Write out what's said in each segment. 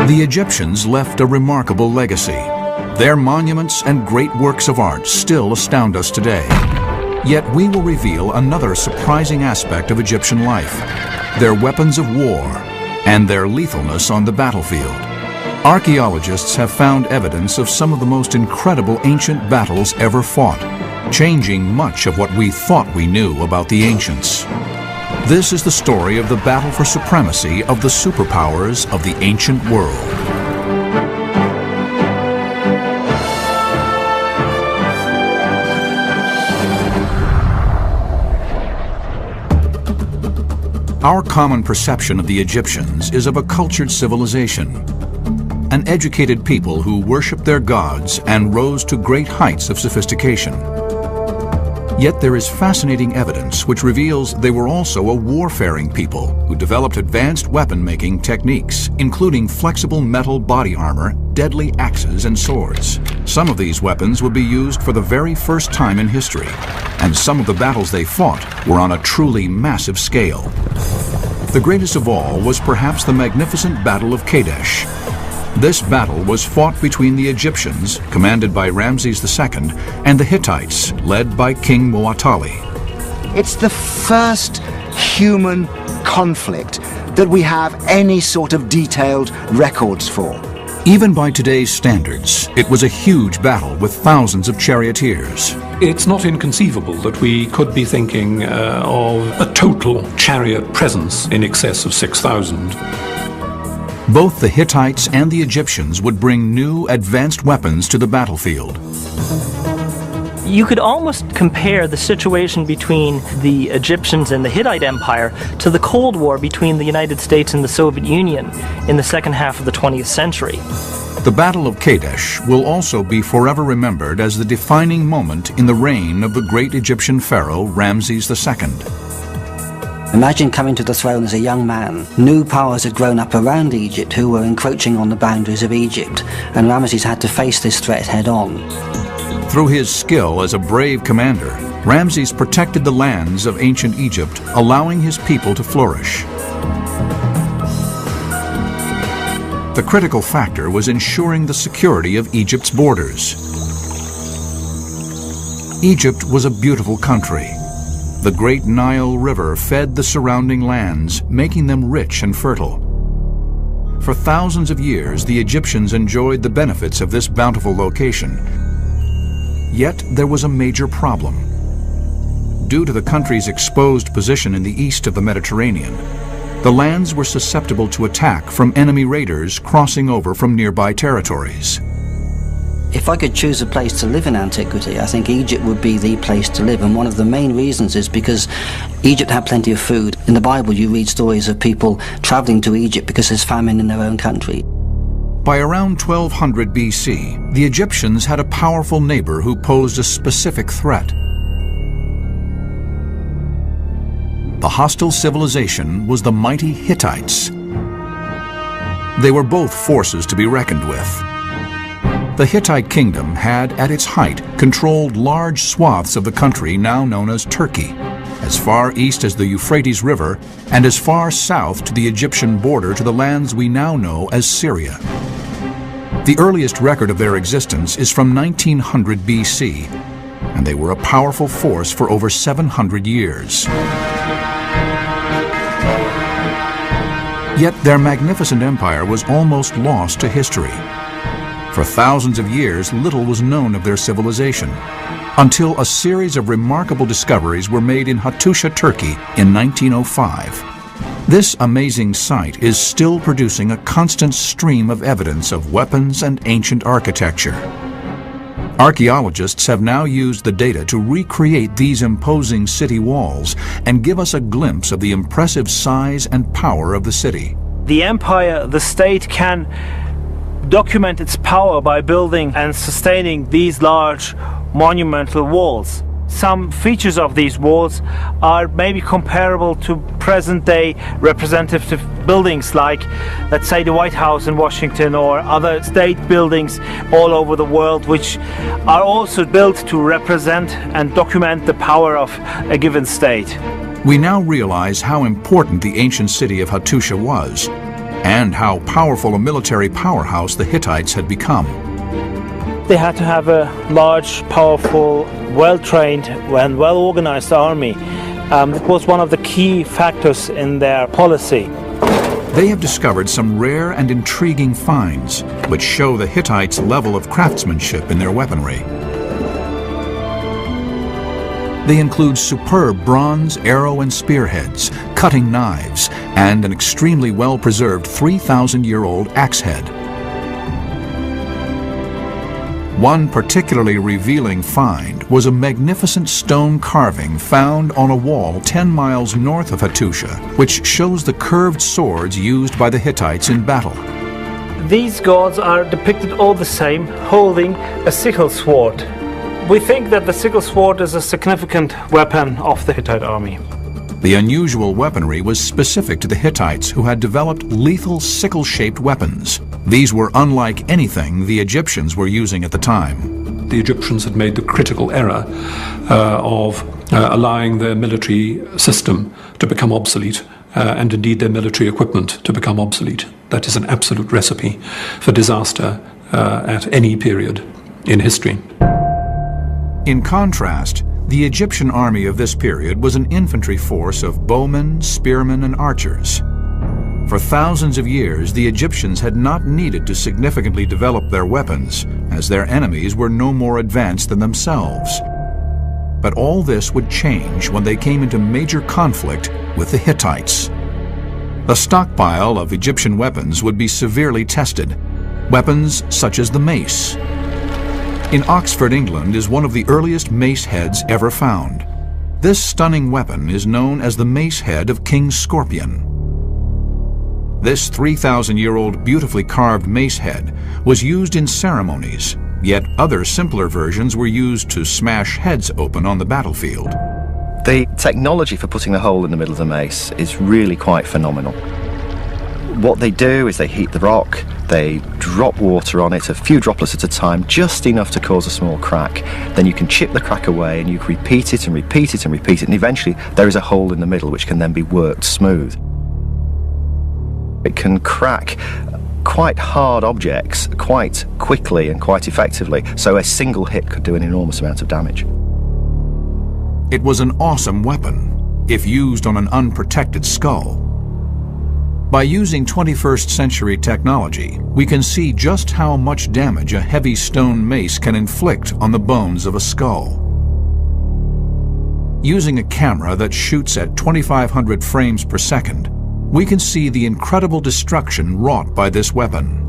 The Egyptians left a remarkable legacy. Their monuments and great works of art still astound us today. Yet we will reveal another surprising aspect of Egyptian life: their weapons of war and their lethalness on the battlefield. Archaeologists have found evidence of some of the most incredible ancient battles ever fought, changing much of what we thought we knew about the ancients. This is the story of the battle for supremacy of the superpowers of the ancient world. Our common perception of the Egyptians is of a cultured civilization, an educated people who worshiped their gods and rose to great heights of sophistication. Yet there is fascinating evidence which reveals they were also a warfaring people who developed advanced weapon-making techniques, including flexible metal body armor, deadly axes, and swords. Some of these weapons would be used for the very first time in history, and some of the battles they fought were on a truly massive scale. The greatest of all was perhaps the magnificent Battle of Kadesh. This battle was fought between the Egyptians, commanded by Ramses II, and the Hittites, led by King Muwatalli. It's the first human conflict that we have any sort of detailed records for. Even by today's standards, it was a huge battle with thousands of charioteers. It's not inconceivable that we could be thinking of a total chariot presence in excess of 6,000. Both the Hittites and the Egyptians would bring new, advanced weapons to the battlefield. You could almost compare the situation between the Egyptians and the Hittite Empire to the Cold War between the United States and the Soviet Union in the second half of the 20th century. The Battle of Kadesh will also be forever remembered as the defining moment in the reign of the great Egyptian pharaoh Ramses II. Imagine coming to the throne as a young man. New powers had grown up around Egypt who were encroaching on the boundaries of Egypt, and Ramses had to face this threat head-on. Through his skill as a brave commander, Ramses protected the lands of ancient Egypt, allowing his people to flourish. The critical factor was ensuring the security of Egypt's borders. Egypt was a beautiful country. The great Nile River fed the surrounding lands, making them rich and fertile. For thousands of years, the Egyptians enjoyed the benefits of this bountiful location. Yet there was a major problem. Due to the country's exposed position in the east of the Mediterranean, the lands were susceptible to attack from enemy raiders crossing over from nearby territories. If I could choose a place to live in antiquity, I think Egypt would be the place to live, and one of the main reasons is because Egypt had plenty of food. In the Bible you read stories of people traveling to Egypt because there's famine in their own country. By around 1200 BC, the Egyptians had a powerful neighbor who posed a specific threat. The hostile civilization was the mighty Hittites. They were both forces to be reckoned with. The Hittite kingdom had, at its height, controlled large swaths of the country now known as Turkey, as far east as the Euphrates River and as far south to the Egyptian border to the lands we now know as Syria. The earliest record of their existence is from 1900 BC, and they were a powerful force for over 700 years. Yet their magnificent empire was almost lost to history. For thousands of years, little was known of their civilization, until a series of remarkable discoveries were made in Hattusha, Turkey in 1905. This amazing site is still producing a constant stream of evidence of weapons and ancient architecture. Archaeologists have now used the data to recreate these imposing city walls and give us a glimpse of the impressive size and power of the city. The empire, the state, can document its power by building and sustaining these large monumental walls. Some features of these walls are maybe comparable to present-day representative buildings like, let's say, the White House in Washington or other state buildings all over the world, which are also built to represent and document the power of a given state. We now realize how important the ancient city of Hattusha was, and how powerful a military powerhouse the Hittites had become. They had to have a large, powerful, well-trained and well-organized army. It was one of the key factors in their policy. They have discovered some rare and intriguing finds, which show the Hittites' level of craftsmanship in their weaponry. They include superb bronze arrow and spearheads, cutting knives, and an extremely well-preserved 3,000-year-old axe head. One particularly revealing find was a magnificent stone carving found on a wall 10 miles north of Hattusha, which shows the curved swords used by the Hittites in battle. These gods are depicted all the same, holding a sickle sword. We think that the sickle sword is a significant weapon of the Hittite army. The unusual weaponry was specific to the Hittites, who had developed lethal sickle-shaped weapons. These were unlike anything the Egyptians were using at the time. The Egyptians had made the critical error of allowing their military system to become obsolete, and indeed their military equipment to become obsolete. That is an absolute recipe for disaster at any period in history. In contrast, the Egyptian army of this period was an infantry force of bowmen, spearmen, and archers. For thousands of years, the Egyptians had not needed to significantly develop their weapons, as their enemies were no more advanced than themselves. But all this would change when they came into major conflict with the Hittites. The stockpile of Egyptian weapons would be severely tested, weapons such as the mace. In Oxford, England, is one of the earliest mace heads ever found. This stunning weapon is known as the mace head of King Scorpion. This 3,000-year-old beautifully carved mace head was used in ceremonies, yet other simpler versions were used to smash heads open on the battlefield. The technology for putting the hole in the middle of the mace is really quite phenomenal. What they do is they heat the rock, they drop water on it, a few droplets at a time, just enough to cause a small crack. Then you can chip the crack away and you can repeat it and repeat it and repeat it, and eventually there is a hole in the middle which can then be worked smooth. It can crack quite hard objects quite quickly and quite effectively, so a single hit could do an enormous amount of damage. It was an awesome weapon, if used on an unprotected skull. By using 21st century technology, we can see just how much damage a heavy stone mace can inflict on the bones of a skull. Using a camera that shoots at 2,500 frames per second, we can see the incredible destruction wrought by this weapon.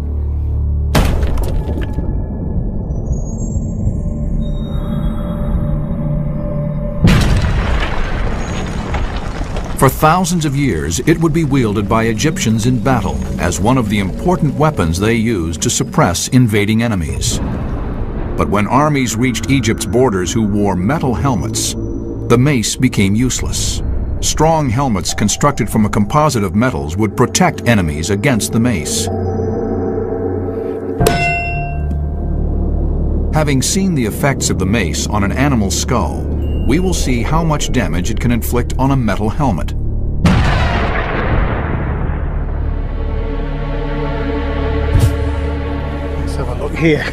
For thousands of years, it would be wielded by Egyptians in battle as one of the important weapons they used to suppress invading enemies. But when armies reached Egypt's borders who wore metal helmets, the mace became useless. Strong helmets constructed from a composite of metals would protect enemies against the mace. Having seen the effects of the mace on an animal's skull, we will see how much damage it can inflict on a metal helmet. Let's have a look here.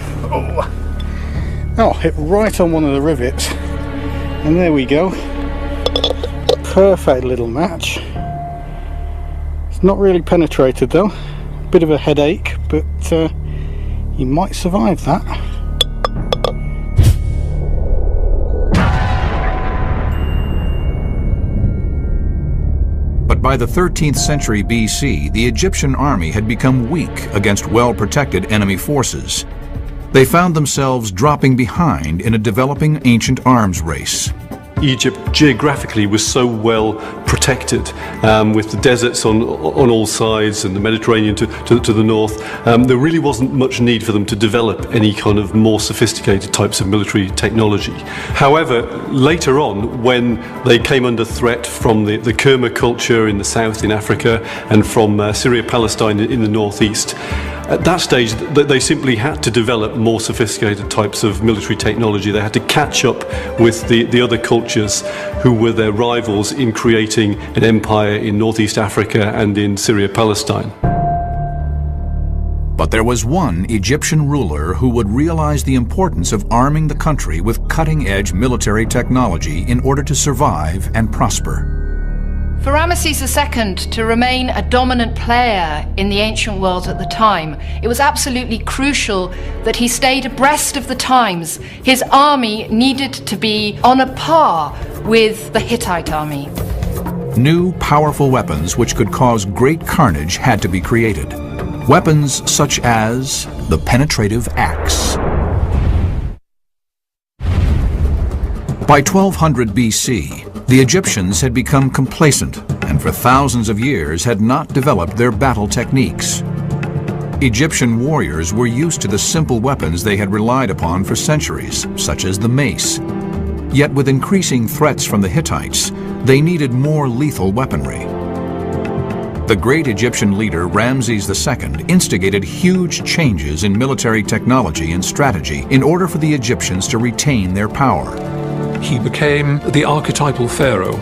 Oh, hit right on one of the rivets. And there we go. Perfect little match. It's not really penetrated though. Bit of a headache, but you might survive that. By the 13th century BC, the Egyptian army had become weak against well-protected enemy forces. They found themselves dropping behind in a developing ancient arms race. Egypt geographically was so well protected, with the deserts on all sides and the Mediterranean to the north. There really wasn't much need for them to develop any kind of more sophisticated types of military technology. However, later on, when they came under threat from the Kerma culture in the south in Africa and from Syria-Palestine in the northeast, at that stage, they simply had to develop more sophisticated types of military technology. They had to catch up with the other cultures who were their rivals in creating an empire in northeast Africa and in Syria-Palestine. But there was one Egyptian ruler who would realize the importance of arming the country with cutting-edge military technology in order to survive and prosper. For Ramesses II to remain a dominant player in the ancient world at the time, it was absolutely crucial that he stayed abreast of the times. His army needed to be on a par with the Hittite army. New, powerful weapons which could cause great carnage had to be created. Weapons such as the penetrative axe. By 1200 BC, the Egyptians had become complacent and for thousands of years had not developed their battle techniques. Egyptian warriors were used to the simple weapons they had relied upon for centuries, such as the mace. Yet with increasing threats from the Hittites, they needed more lethal weaponry. The great Egyptian leader Ramses II instigated huge changes in military technology and strategy in order for the Egyptians to retain their power. He became the archetypal pharaoh,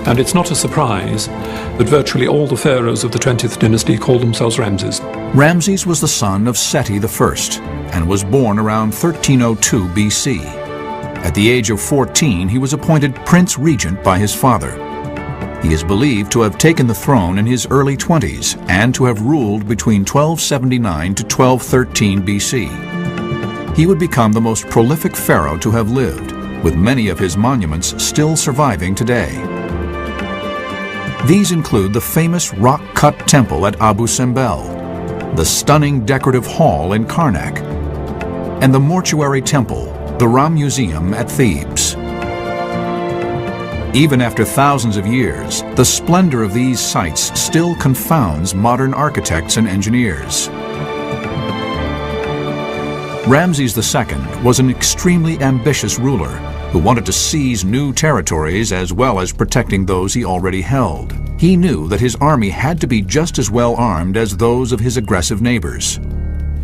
and it's not a surprise that virtually all the pharaohs of the 20th dynasty called themselves Ramses. Ramses was the son of Seti I and was born around 1302 BC. At the age of 14, he was appointed Prince Regent by his father. He is believed to have taken the throne in his early 20s and to have ruled between 1279 to 1213 BC. He would become the most prolific pharaoh to have lived, with many of his monuments still surviving today. These include the famous rock-cut temple at Abu Simbel, the stunning decorative hall in Karnak, and the mortuary temple, the Ram Museum at Thebes. Even after thousands of years, the splendor of these sites still confounds modern architects and engineers. Ramses II was an extremely ambitious ruler who wanted to seize new territories as well as protecting those he already held. He knew that his army had to be just as well armed as those of his aggressive neighbors.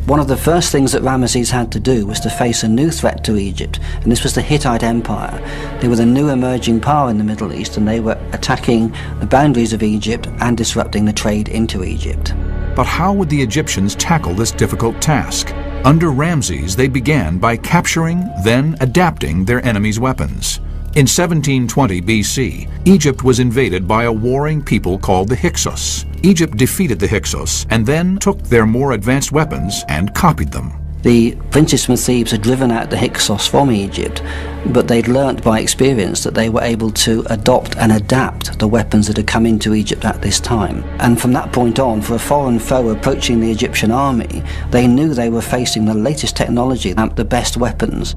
One of the first things that Ramesses had to do was to face a new threat to Egypt, and this was the Hittite Empire. They were the new emerging power in the Middle East, and they were attacking the boundaries of Egypt and disrupting the trade into Egypt. But how would the Egyptians tackle this difficult task? Under Ramses, they began by capturing, then adapting their enemies' weapons. In 1720 BC, Egypt was invaded by a warring people called the Hyksos. Egypt defeated the Hyksos and then took their more advanced weapons and copied them. The princes from Thebes had driven out the Hyksos from Egypt, but they'd learnt by experience that they were able to adopt and adapt the weapons that had come into Egypt at this time. And from that point on, for a foreign foe approaching the Egyptian army, they knew they were facing the latest technology and the best weapons.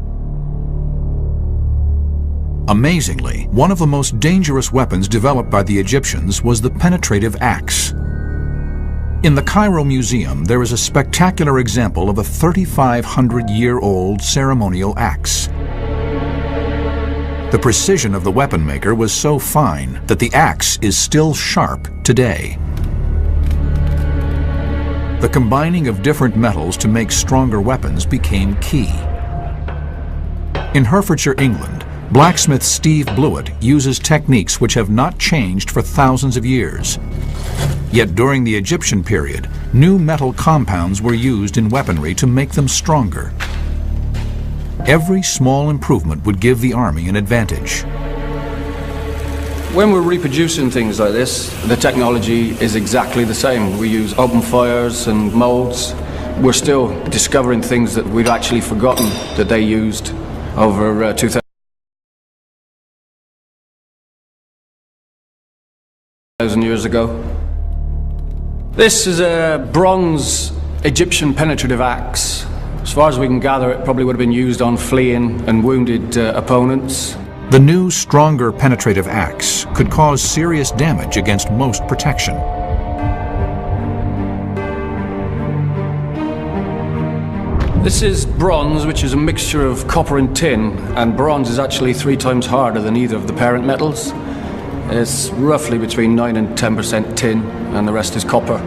Amazingly, one of the most dangerous weapons developed by the Egyptians was the penetrative axe. In the Cairo Museum, there is a spectacular example of a 3,500-year-old ceremonial axe. The precision of the weapon maker was so fine that the axe is still sharp today. The combining of different metals to make stronger weapons became key. In Herefordshire, England, blacksmith Steve Blewett uses techniques which have not changed for thousands of years. Yet during the Egyptian period, new metal compounds were used in weaponry to make them stronger. Every small improvement would give the army an advantage. When we're reproducing things like this, the technology is exactly the same. We use open fires and molds. We're still discovering things that we've actually forgotten that they used over 2,000 years ago. This is a bronze Egyptian penetrative axe. As far as we can gather, it probably would have been used on fleeing and wounded opponents. The new, stronger penetrative axe could cause serious damage against most protection. This is bronze, which is a mixture of copper and tin, and bronze is actually 3 times harder than either of the parent metals. It's roughly between 9 and 10% tin, and the rest is copper.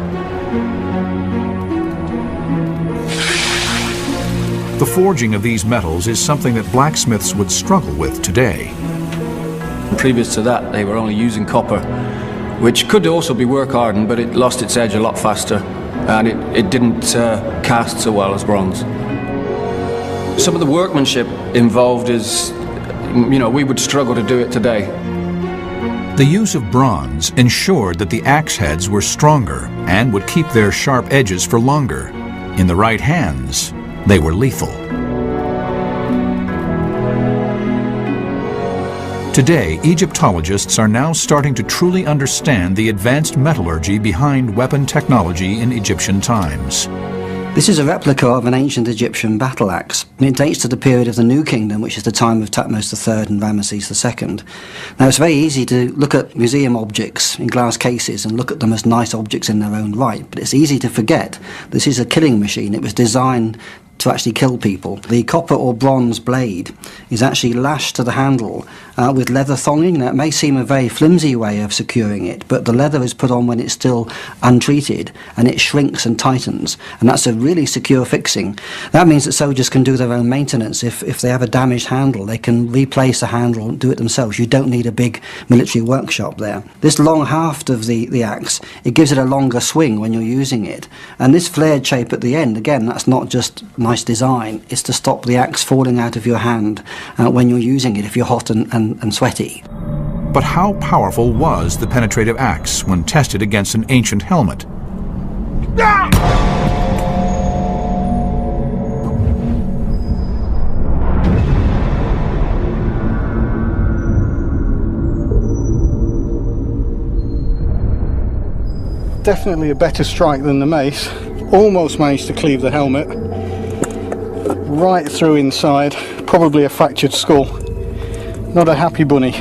The forging of these metals is something that blacksmiths would struggle with today. Previous to that, they were only using copper, which could also be work hardened, but it lost its edge a lot faster. and it didn't cast so well as bronze. Some of the workmanship involved is, you know, we would struggle to do it today. The use of bronze ensured that the axe heads were stronger and would keep their sharp edges for longer. In the right hands, they were lethal. Today, Egyptologists are now starting to truly understand the advanced metallurgy behind weapon technology in Egyptian times. This is a replica of an ancient Egyptian battle axe, and it dates to the period of the New Kingdom, which is the time of Thutmose III and Ramesses II. Now, it's very easy to look at museum objects in glass cases and look at them as nice objects in their own right, but it's easy to forget this is a killing machine. It was designed to actually kill people. The copper or bronze blade is actually lashed to the handle with leather thonging. Now, it may seem a very flimsy way of securing it, but the leather is put on when it's still untreated, and it shrinks and tightens, and that's a really secure fixing. That means that soldiers can do their own maintenance. If they have a damaged handle, they can replace the handle and do it themselves. You don't need a big military workshop there. This long haft of the axe, it gives it a longer swing when you're using it, and this flared shape at the end, again, that's not just nice design, it's to stop the axe falling out of your hand when you're using it if you're hot and sweaty. But how powerful was the penetrative axe when tested against an ancient helmet? Definitely a better strike than the mace. Almost managed to cleave the helmet. Right through inside, probably a fractured skull. Not a happy bunny.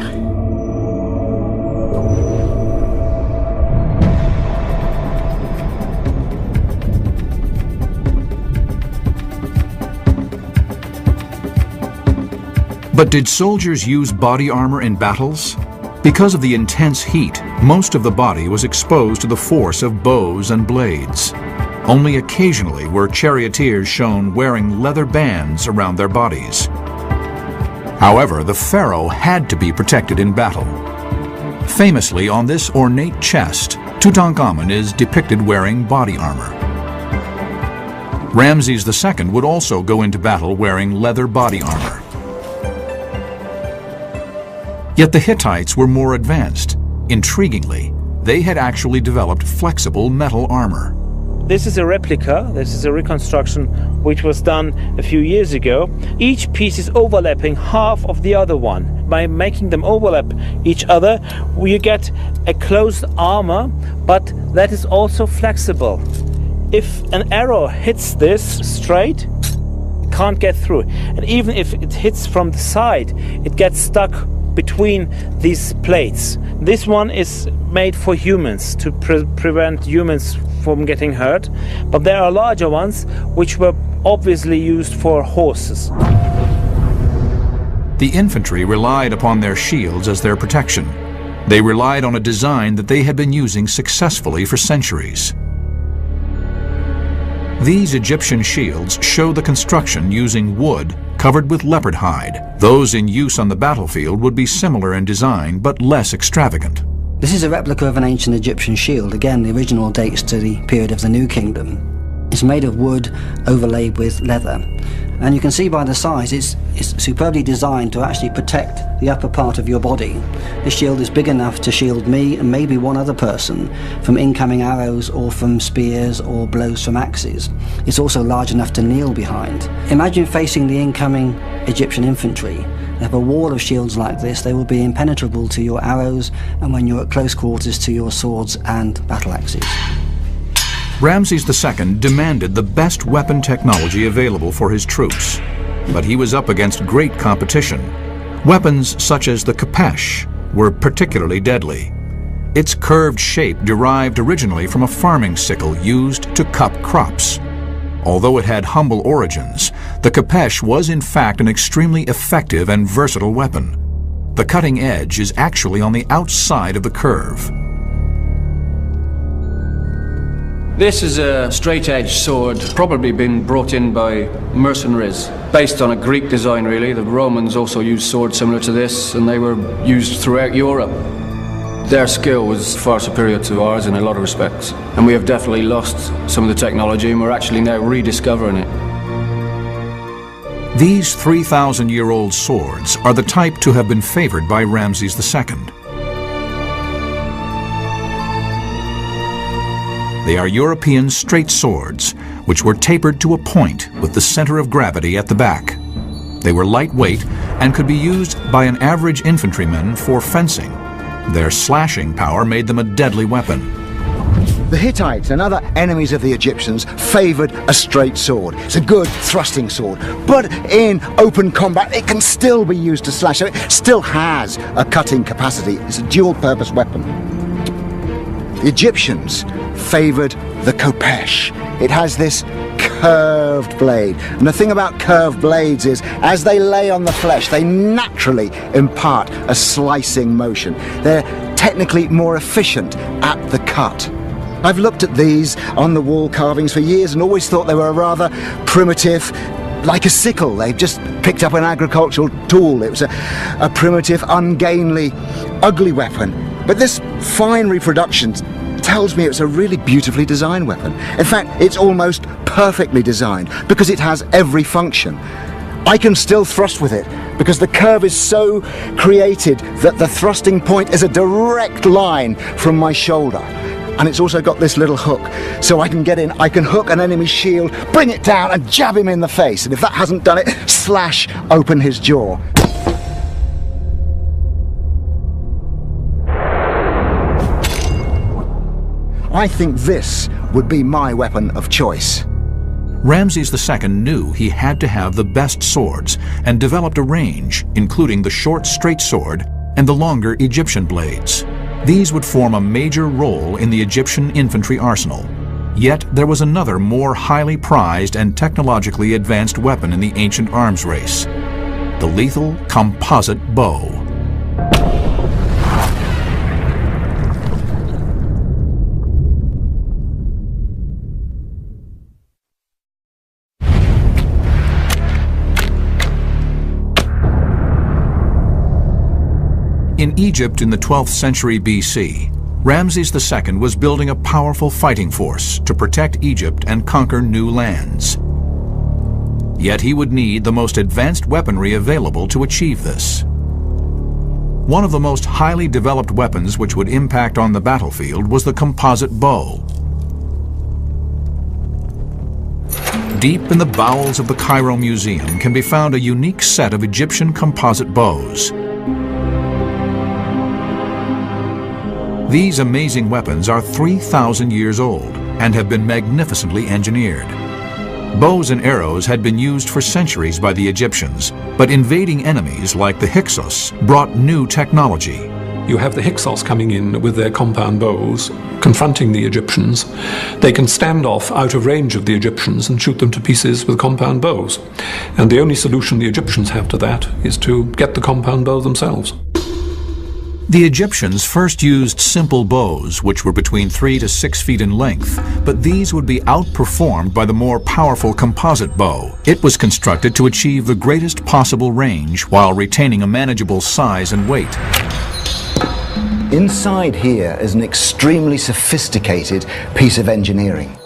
But did soldiers use body armor in battles? Because of the intense heat, most of the body was exposed to the force of bows and blades. Only occasionally were charioteers shown wearing leather bands around their bodies. However, the pharaoh had to be protected in battle. Famously, on this ornate chest, Tutankhamun is depicted wearing body armor. Ramses II would also go into battle wearing leather body armor. Yet the Hittites were more advanced. Intriguingly, they had actually developed flexible metal armor. This is a replica, this is a reconstruction which was done a few years ago. Each piece is overlapping half of the other one. By making them overlap each other, you get a closed armor, but that is also flexible. If an arrow hits this straight, it can't get through. And even if it hits from the side, it gets stuck between these plates. This one is made for humans, to prevent humans from getting hurt, but there are larger ones which were obviously used for horses. The infantry relied upon their shields as their protection. They relied on a design that they had been using successfully for centuries. These Egyptian shields show the construction using wood covered with leopard hide. Those in use on the battlefield would be similar in design but less extravagant. This is a replica of an ancient Egyptian shield. Again, the original dates to the period of the New Kingdom. It's made of wood overlaid with leather. And you can see by the size, it's superbly designed to actually protect the upper part of your body. This shield is big enough to shield me and maybe one other person from incoming arrows or from spears or blows from axes. It's also large enough to kneel behind. Imagine facing the incoming Egyptian infantry. They have a wall of shields like this. They will be impenetrable to your arrows and when you're at close quarters to your swords and battle axes. Ramses II demanded the best weapon technology available for his troops, but he was up against great competition. Weapons such as the khepesh were particularly deadly. Its curved shape derived originally from a farming sickle used to cup crops. Although it had humble origins, the khepesh was in fact an extremely effective and versatile weapon. The cutting edge is actually on the outside of the curve. This is a straight-edged sword, probably been brought in by mercenaries, based on a Greek design really. The Romans also used swords similar to this, and they were used throughout Europe. Their skill was far superior to ours in a lot of respects, and we have definitely lost some of the technology, and we're actually now rediscovering it. These 3,000-year-old swords are the type to have been favored by Ramses II. They are European straight swords, which were tapered to a point with the center of gravity at the back. They were lightweight and could be used by an average infantryman for fencing. Their slashing power made them a deadly weapon. The Hittites and other enemies of the Egyptians favoured a straight sword. It's a good thrusting sword, but in open combat it can still be used to slash. So it still has a cutting capacity. It's a dual-purpose weapon. The Egyptians favoured the khopesh. It has this curved blade, and the thing about curved blades is as they lay on the flesh they naturally impart a slicing motion. They're technically more efficient at the cut. I've looked at these on the wall carvings for years and always thought they were rather primitive, like a sickle. They've just picked up an agricultural tool. It was a primitive, ungainly, ugly weapon. But this fine reproduction tells me it's a really beautifully designed weapon. In fact, it's almost perfectly designed because it has every function. I can still thrust with it because the curve is so created that the thrusting point is a direct line from my shoulder. And it's also got this little hook, so I can get in, I can hook an enemy's shield, bring it down and jab him in the face. And if that hasn't done it, slash open his jaw. I think this would be my weapon of choice. Ramses II knew he had to have the best swords and developed a range, including the short straight sword and the longer Egyptian blades. These would form a major role in the Egyptian infantry arsenal. Yet there was another more highly prized and technologically advanced weapon in the ancient arms race: the lethal composite bow. In Egypt in the 12th century BC, Ramses II was building a powerful fighting force to protect Egypt and conquer new lands. Yet he would need the most advanced weaponry available to achieve this. One of the most highly developed weapons which would impact on the battlefield was the composite bow. Deep in the bowels of the Cairo Museum can be found a unique set of Egyptian composite bows. These amazing weapons are 3,000 years old and have been magnificently engineered. Bows and arrows had been used for centuries by the Egyptians, but invading enemies like the Hyksos brought new technology. You have the Hyksos coming in with their compound bows, confronting the Egyptians. They can stand off out of range of the Egyptians and shoot them to pieces with compound bows. And the only solution the Egyptians have to that is to get the compound bow themselves. The Egyptians first used simple bows, which were between 3 to 6 feet in length, but these would be outperformed by the more powerful composite bow. It was constructed to achieve the greatest possible range while retaining a manageable size and weight. Inside here is an extremely sophisticated piece of engineering.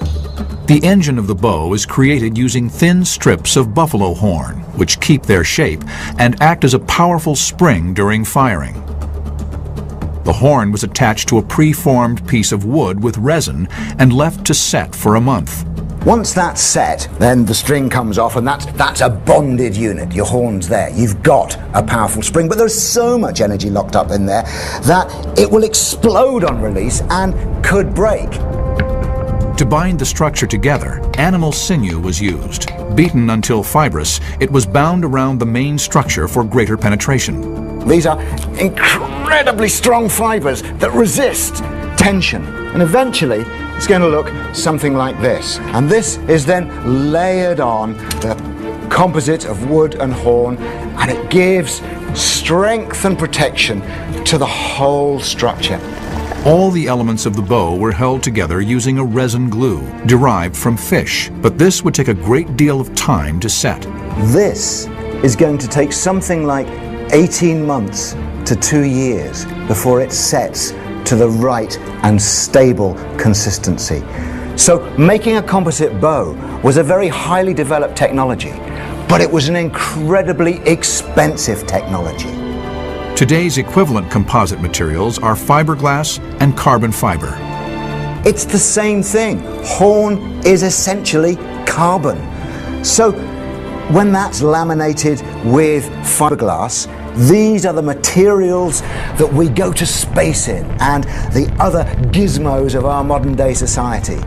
The engine of the bow is created using thin strips of buffalo horn, which keep their shape and act as a powerful spring during firing. The horn was attached to a pre-formed piece of wood with resin and left to set for a month. Once that's set, then the string comes off, and that's a bonded unit. Your horn's there. You've got a powerful spring, but there's so much energy locked up in there that it will explode on release and could break. To bind the structure together, animal sinew was used. Beaten until fibrous, it was bound around the main structure for greater penetration. These are incredibly strong fibers that resist tension. And eventually, it's going to look something like this. And this is then layered on the composite of wood and horn, and it gives strength and protection to the whole structure. All the elements of the bow were held together using a resin glue derived from fish, but this would take a great deal of time to set. This is going to take something like 18 months to 2 years before it sets to the right and stable consistency. So making a composite bow was a very highly developed technology, but it was an incredibly expensive technology. Today's equivalent composite materials are fiberglass and carbon fiber. It's the same thing. Horn is essentially carbon. So when that's laminated with fiberglass, these are the materials that we go to space in and the other gizmos of our modern day society.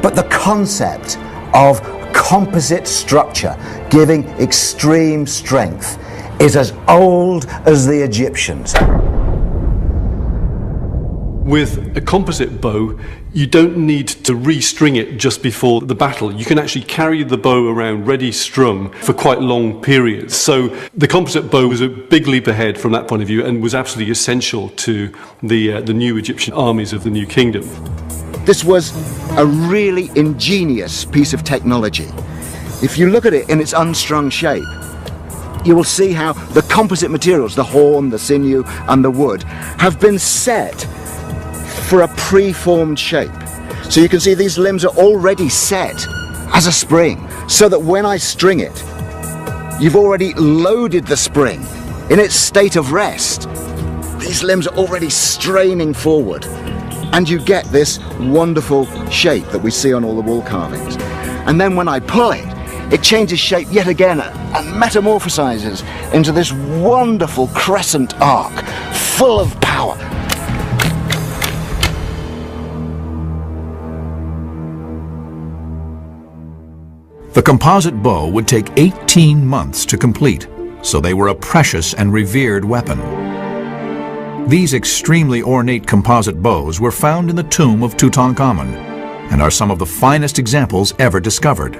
But the concept of composite structure giving extreme strength is as old as the Egyptians. With a composite bow, you don't need to restring it just before the battle. You can actually carry the bow around ready strung for quite long periods. So the composite bow was a big leap ahead from that point of view and was absolutely essential to the new Egyptian armies of the New Kingdom. This was a really ingenious piece of technology. If you look at it in its unstrung shape, you will see how the composite materials, the horn, the sinew and the wood, have been set for a pre-formed shape. So you can see these limbs are already set as a spring, so that when I string it, you've already loaded the spring in its state of rest. These limbs are already straining forward, and you get this wonderful shape that we see on all the wall carvings. And then when I pull it, it changes shape yet again and metamorphosizes into this wonderful crescent arc, full of power. The composite bow would take 18 months to complete, so they were a precious and revered weapon. These extremely ornate composite bows were found in the tomb of Tutankhamun and are some of the finest examples ever discovered.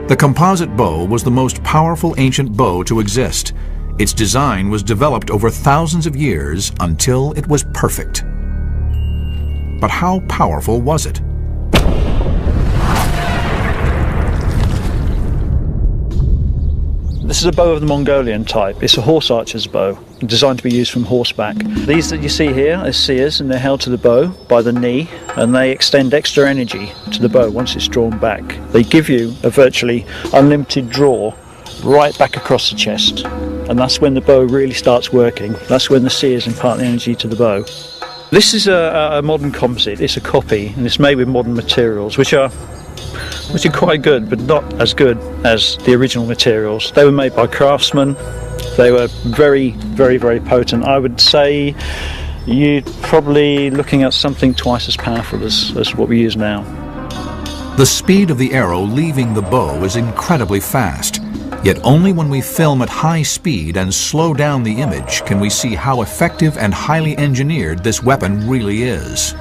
The composite bow was the most powerful ancient bow to exist. Its design was developed over thousands of years until it was perfect. But how powerful was it? This is a bow of the Mongolian type. It's a horse archer's bow, designed to be used from horseback. These that you see here are seers, and they're held to the bow by the knee, and they extend extra energy to the bow once it's drawn back. They give you a virtually unlimited draw right back across the chest, and that's when the bow really starts working. That's when the seers impart the energy to the bow. This is a modern composite. It's a copy, and it's made with modern materials, which are quite good, but not as good as the original materials. They were made by craftsmen. They were very, very, very potent. I would say you're probably looking at something twice as powerful as what we use now. The speed of the arrow leaving the bow is incredibly fast. Yet only when we film at high speed and slow down the image can we see how effective and highly engineered this weapon really is.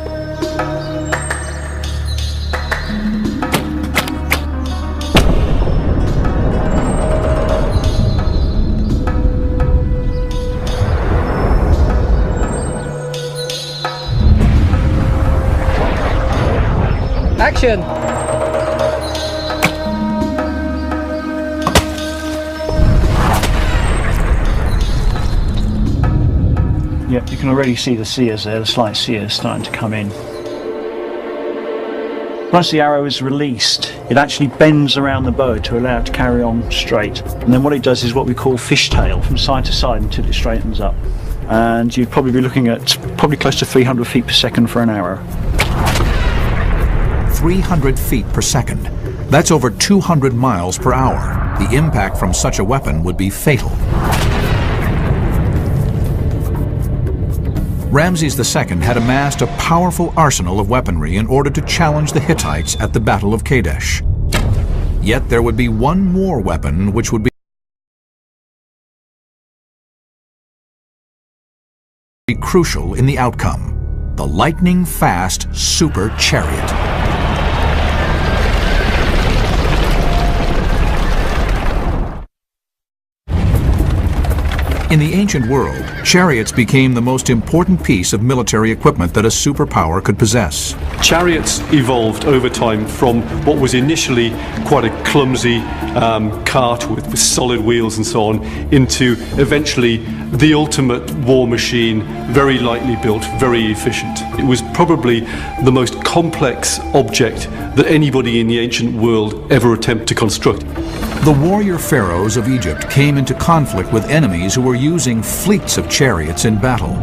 Action! Yep, you can already see the sears there, the slight sears starting to come in. Once the arrow is released, it actually bends around the bow to allow it to carry on straight. And then what it does is what we call fishtail, from side to side until it straightens up. And you'd probably be looking at probably close to 300 feet per second for an arrow. 300 feet per second. That's over 200 miles per hour. The impact from such a weapon would be fatal. Ramses II had amassed a powerful arsenal of weaponry in order to challenge the Hittites at the Battle of Kadesh. Yet there would be one more weapon which would be crucial in the outcome: the lightning-fast super chariot. In the ancient world, chariots became the most important piece of military equipment that a superpower could possess. Chariots evolved over time from what was initially quite a clumsy cart with solid wheels and so on, into eventually the ultimate war machine, very lightly built, very efficient. It was probably the most complex object that anybody in the ancient world ever attempted to construct. The warrior pharaohs of Egypt came into conflict with enemies who were using fleets of chariots in battle.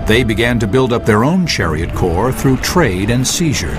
They began to build up their own chariot corps through trade and seizure.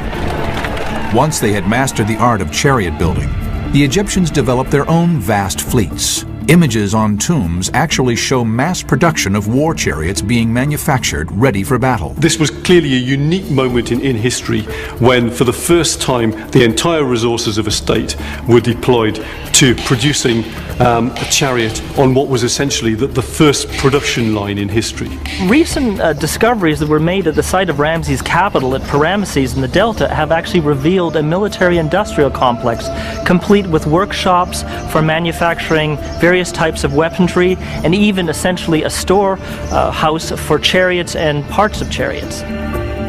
Once they had mastered the art of chariot building, the Egyptians developed their own vast fleets. Images on tombs actually show mass production of war chariots being manufactured ready for battle. This was clearly a unique moment in history when, for the first time, the entire resources of a state were deployed to producing a chariot on what was essentially the first production line in history. Recent discoveries that were made at the site of Ramses' capital at Ramesses in the Delta have actually revealed a military-industrial complex complete with workshops for manufacturing various types of weaponry, and even essentially a storehouse for chariots and parts of chariots.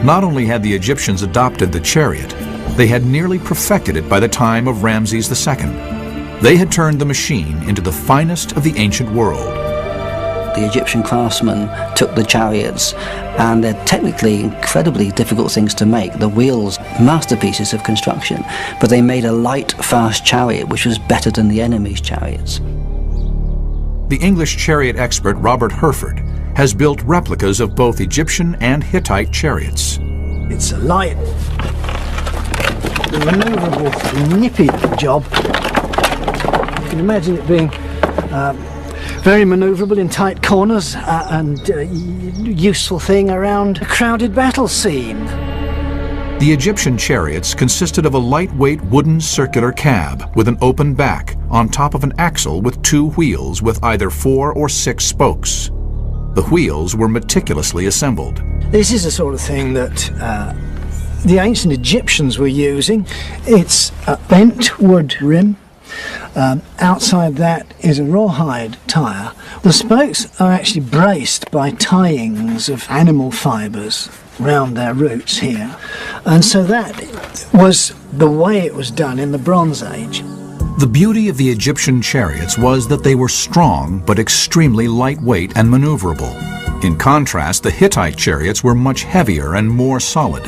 Not only had the Egyptians adopted the chariot, they had nearly perfected it by the time of Ramses II. They had turned the machine into the finest of the ancient world. The Egyptian craftsmen took the chariots, and they're technically incredibly difficult things to make. The wheels, masterpieces of construction, but they made a light, fast chariot which was better than the enemy's chariots. The English chariot expert Robert Herford has built replicas of both Egyptian and Hittite chariots. It's a light, manoeuvrable, nippy job. You can imagine it being very manoeuvrable in tight corners and useful thing around a crowded battle scene. The Egyptian chariots consisted of a lightweight wooden circular cab with an open back on top of an axle with two wheels with either 4 or 6 spokes. The wheels were meticulously assembled. This is the sort of thing that the ancient Egyptians were using. It's a bent wood rim. Outside that is a rawhide tyre. The spokes are actually braced by tyings of animal fibres round their roots here, and so that was the way it was done in the Bronze Age. The beauty of the Egyptian chariots was that they were strong but extremely lightweight and maneuverable. In contrast, the Hittite chariots were much heavier and more solid.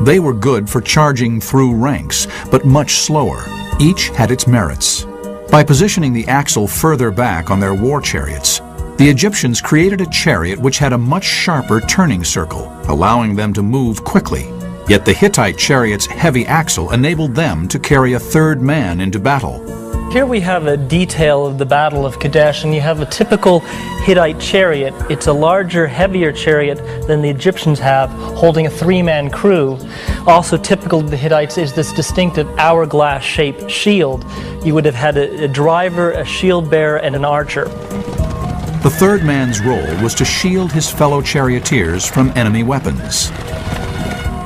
They were good for charging through ranks, but much slower. Each had its merits. By positioning the axle further back on their war chariots, the Egyptians created a chariot which had a much sharper turning circle, allowing them to move quickly. Yet the Hittite chariot's heavy axle enabled them to carry a third man into battle. Here we have a detail of the Battle of Kadesh, and you have a typical Hittite chariot. It's a larger, heavier chariot than the Egyptians have, holding a 3-man crew. Also typical of the Hittites is this distinctive hourglass-shaped shield. You would have had a driver, a shield bearer, and an archer. The third man's role was to shield his fellow charioteers from enemy weapons.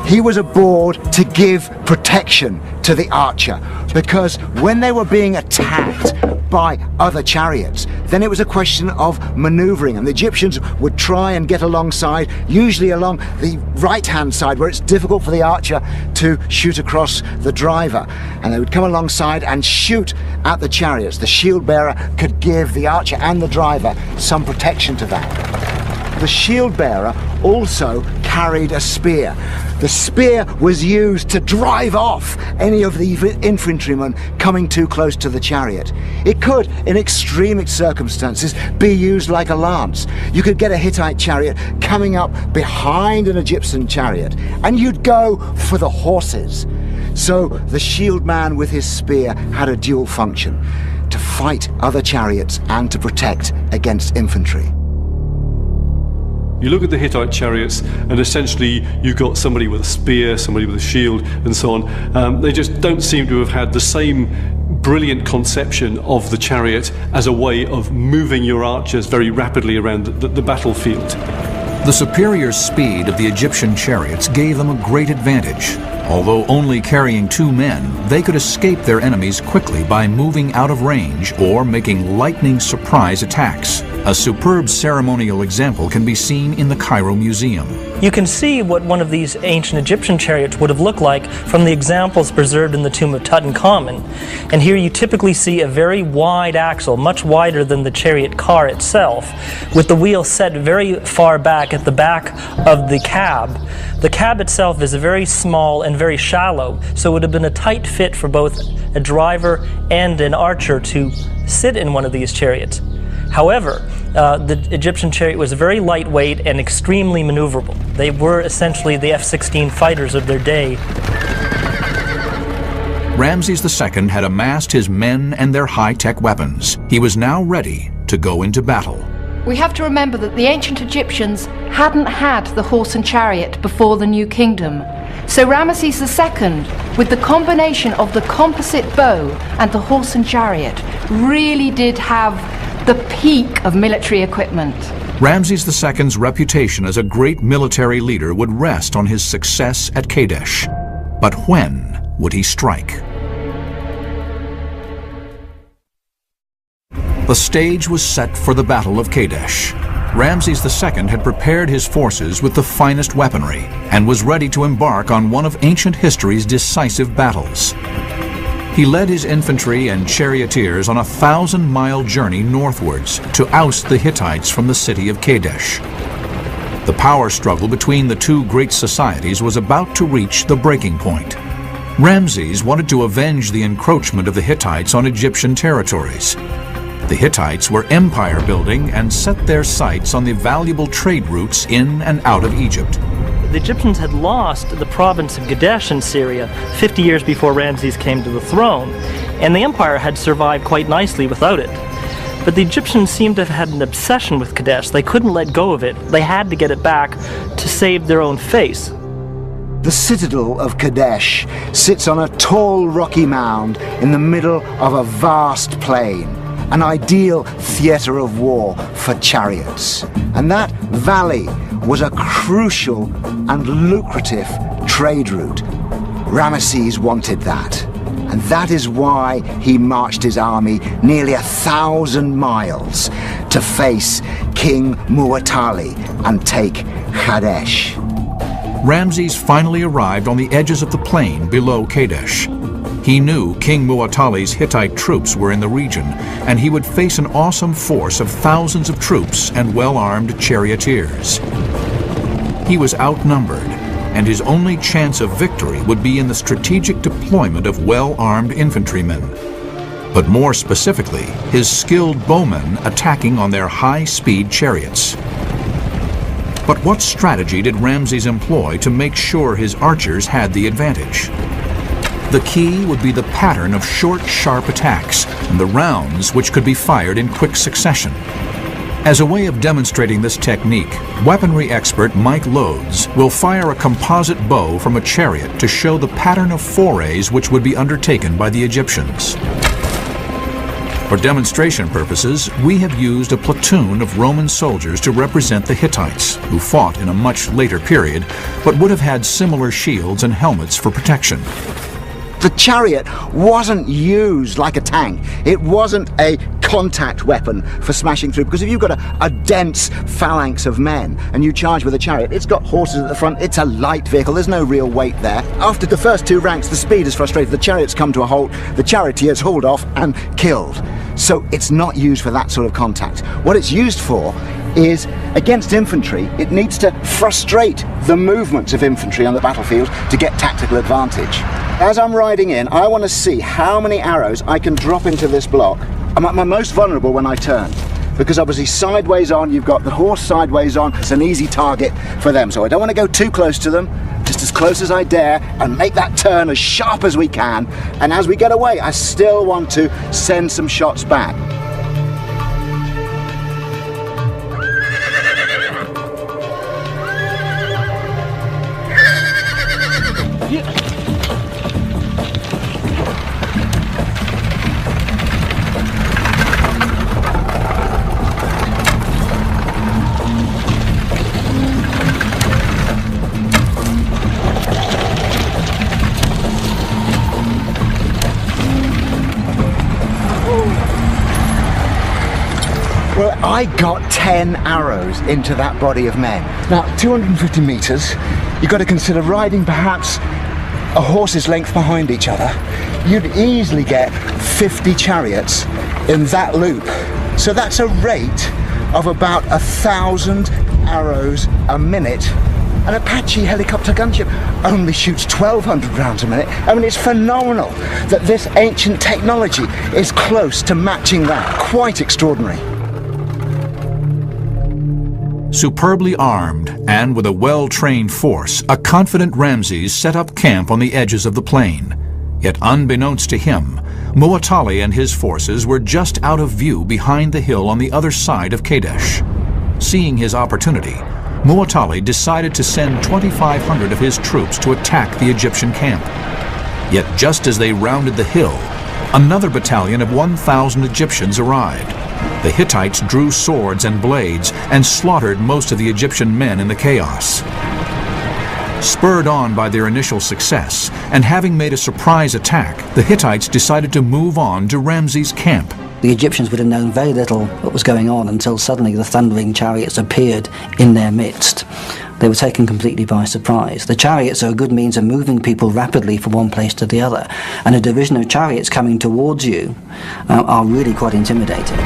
He was aboard to give protection to the archer, because when they were being attacked by other chariots, then it was a question of maneuvering, and the Egyptians would try and get alongside, usually along the right-hand side, where it's difficult for the archer to shoot across the driver, and they would come alongside and shoot at the chariots. The shield bearer could give the archer and the driver some protection to that. The shield bearer also carried a spear. The spear was used to drive off any of the infantrymen coming too close to the chariot. It could, in extreme circumstances, be used like a lance. You could get a Hittite chariot coming up behind an Egyptian chariot, and you'd go for the horses. So the shield man with his spear had a dual function: to fight other chariots and to protect against infantry. You look at the Hittite chariots, and essentially you've got somebody with a spear, somebody with a shield, and so on. They just don't seem to have had the same brilliant conception of the chariot as a way of moving your archers very rapidly around the battlefield. The superior speed of the Egyptian chariots gave them a great advantage. Although only carrying 2 men, they could escape their enemies quickly by moving out of range or making lightning surprise attacks, A superb ceremonial example can be seen in the Cairo Museum. You can see what one of these ancient Egyptian chariots would have looked like from the examples preserved in the tomb of Tutankhamun. And here you typically see a very wide axle, much wider than the chariot car itself, with the wheel set very far back at the back of the cab. The cab itself is very small and very shallow, so it would have been a tight fit for both a driver and an archer to sit in one of these chariots. However, the Egyptian chariot was very lightweight and extremely maneuverable. They were essentially the F-16 fighters of their day. Ramses II had amassed his men and their high-tech weapons. He was now ready to go into battle. We have to remember that the ancient Egyptians hadn't had the horse and chariot before the New Kingdom. So Ramesses II, with the combination of the composite bow and the horse and chariot, really did have the peak of military equipment. Ramses II's reputation as a great military leader would rest on his success at Kadesh. But when would he strike? The stage was set for the Battle of Kadesh. Ramses II had prepared his forces with the finest weaponry and was ready to embark on one of ancient history's decisive battles. He led his infantry and charioteers on a 1,000-mile journey northwards to oust the Hittites from the city of Kadesh. The power struggle between the two great societies was about to reach the breaking point. Ramses wanted to avenge the encroachment of the Hittites on Egyptian territories. The Hittites were empire building and set their sights on the valuable trade routes in and out of Egypt. The Egyptians had lost the province of Kadesh in Syria 50 years before Ramses came to the throne, and the empire had survived quite nicely without it. But the Egyptians seemed to have had an obsession with Kadesh. They couldn't let go of it. They had to get it back to save their own face. The citadel of Kadesh sits on a tall rocky mound in the middle of a vast plain, an ideal theatre of war for chariots. And that valley was a crucial and lucrative trade route. Ramesses wanted that, and that is why he marched his army nearly 1,000 miles to face King Muwatalli and take Kadesh. Ramses finally arrived on the edges of the plain below Kadesh. He knew King Muwatalli's Hittite troops were in the region, and he would face an awesome force of thousands of troops and well-armed charioteers. He was outnumbered, and his only chance of victory would be in the strategic deployment of well-armed infantrymen. But more specifically, his skilled bowmen attacking on their high-speed chariots. But what strategy did Ramses employ to make sure his archers had the advantage? The key would be the pattern of short, sharp attacks and the rounds which could be fired in quick succession. As a way of demonstrating this technique, weaponry expert Mike Lodes will fire a composite bow from a chariot to show the pattern of forays which would be undertaken by the Egyptians. For demonstration purposes, we have used a platoon of Roman soldiers to represent the Hittites, who fought in a much later period, but would have had similar shields and helmets for protection. The chariot wasn't used like a tank. It wasn't a contact weapon for smashing through, because if you've got a dense phalanx of men and you charge with a chariot, it's got horses at the front, it's a light vehicle, there's no real weight there. After the first two ranks, the speed is frustrated, the chariots come to a halt, the charioteers hauled off and killed. So it's not used for that sort of contact. What it's used for is against infantry. It needs to frustrate the movements of infantry on the battlefield to get tactical advantage. As I'm riding in, I want to see how many arrows I can drop into this block. I'm at my most vulnerable when I turn, because obviously sideways on, you've got the horse sideways on, it's an easy target for them. So I don't want to go too close to them, just as close as I dare, and make that turn as sharp as we can. And as we get away, I still want to send some shots back. I got 10 arrows into that body of men. Now, 250 meters, you've got to consider riding perhaps a horse's length behind each other. You'd easily get 50 chariots in that loop. So that's a rate of about 1,000 arrows a minute. An Apache helicopter gunship only shoots 1,200 rounds a minute. I mean, it's phenomenal that this ancient technology is close to matching that. Quite extraordinary. Superbly armed and with a well-trained force, a confident Ramses set up camp on the edges of the plain. Yet unbeknownst to him, Muwatalli and his forces were just out of view behind the hill on the other side of Kadesh. Seeing his opportunity, Muwatalli decided to send 2,500 of his troops to attack the Egyptian camp. Yet just as they rounded the hill, another battalion of 1,000 Egyptians arrived. The Hittites drew swords and blades and slaughtered most of the Egyptian men in the chaos. Spurred on by their initial success, and having made a surprise attack, the Hittites decided to move on to Ramses' camp. The Egyptians would have known very little what was going on until suddenly the thundering chariots appeared in their midst. They were taken completely by surprise. The chariots are a good means of moving people rapidly from one place to the other, and a division of chariots coming towards you are really quite intimidating.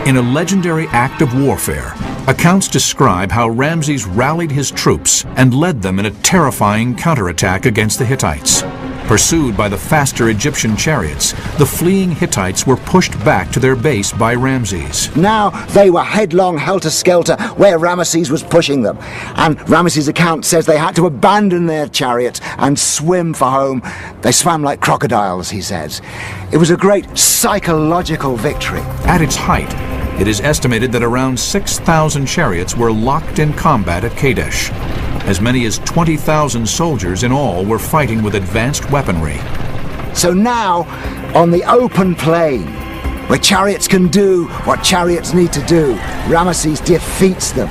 In a legendary act of warfare, accounts describe how Ramses rallied his troops and led them in a terrifying counterattack against the Hittites. Pursued by the faster Egyptian chariots, the fleeing Hittites were pushed back to their base by Ramses. Now they were headlong helter-skelter where Ramesses was pushing them. And Ramesses' account says they had to abandon their chariots and swim for home. They swam like crocodiles, he says. It was a great psychological victory. At its height, it is estimated that around 6,000 chariots were locked in combat at Kadesh. As many as 20,000 soldiers in all were fighting with advanced weaponry. So now, on the open plain, where chariots can do what chariots need to do, Ramesses defeats them.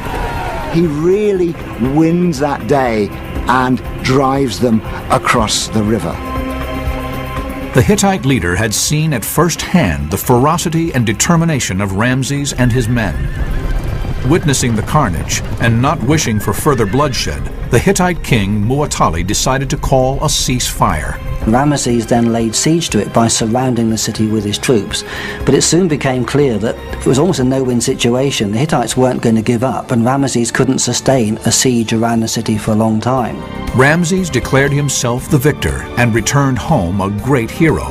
He really wins that day and drives them across the river. The Hittite leader had seen at first hand the ferocity and determination of Ramses and his men. Witnessing the carnage and not wishing for further bloodshed, the Hittite king Muwatalli decided to call a ceasefire. Ramesses then laid siege to it by surrounding the city with his troops, but it soon became clear that it was almost a no-win situation. The Hittites weren't going to give up, and Ramesses couldn't sustain a siege around the city for a long time. Ramses declared himself the victor and returned home a great hero.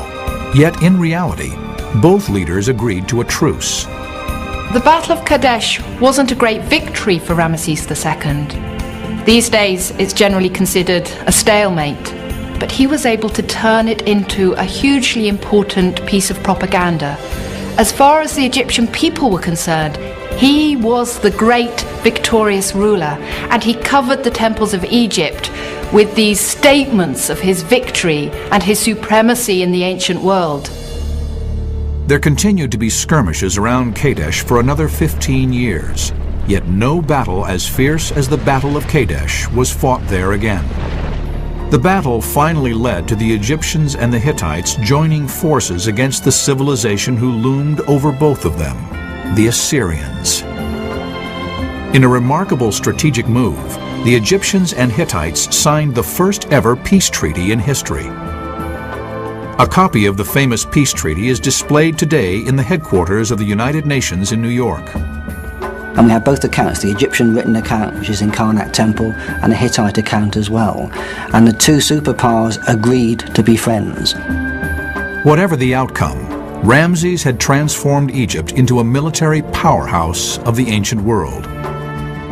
Yet in reality, both leaders agreed to a truce. The Battle of Kadesh wasn't a great victory for Ramesses II. These days, it's generally considered a stalemate, but he was able to turn it into a hugely important piece of propaganda. As far as the Egyptian people were concerned, he was the great victorious ruler, and he covered the temples of Egypt with these statements of his victory and his supremacy in the ancient world. There continued to be skirmishes around Kadesh for another 15 years, yet no battle as fierce as the Battle of Kadesh was fought there again. The battle finally led to the Egyptians and the Hittites joining forces against the civilization who loomed over both of them, the Assyrians. In a remarkable strategic move, the Egyptians and Hittites signed the first ever peace treaty in history. A copy of the famous peace treaty is displayed today in the headquarters of the United Nations in New York. And we have both accounts, the Egyptian written account, which is in Karnak Temple, and a Hittite account as well. And the two superpowers agreed to be friends. Whatever the outcome, Ramses had transformed Egypt into a military powerhouse of the ancient world.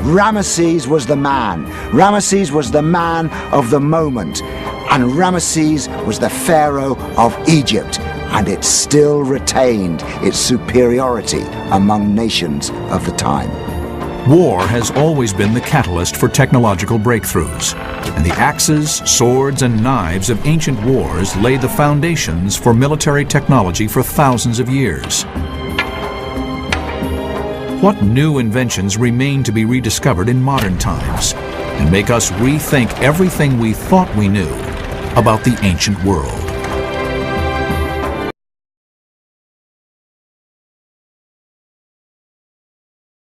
Ramesses was the man. Ramesses was the man of the moment. And Ramesses was the pharaoh of Egypt, and it still retained its superiority among nations of the time. War has always been the catalyst for technological breakthroughs, and the axes, swords, and knives of ancient wars laid the foundations for military technology for thousands of years. What new inventions remain to be rediscovered in modern times and make us rethink everything we thought we knew about the ancient world?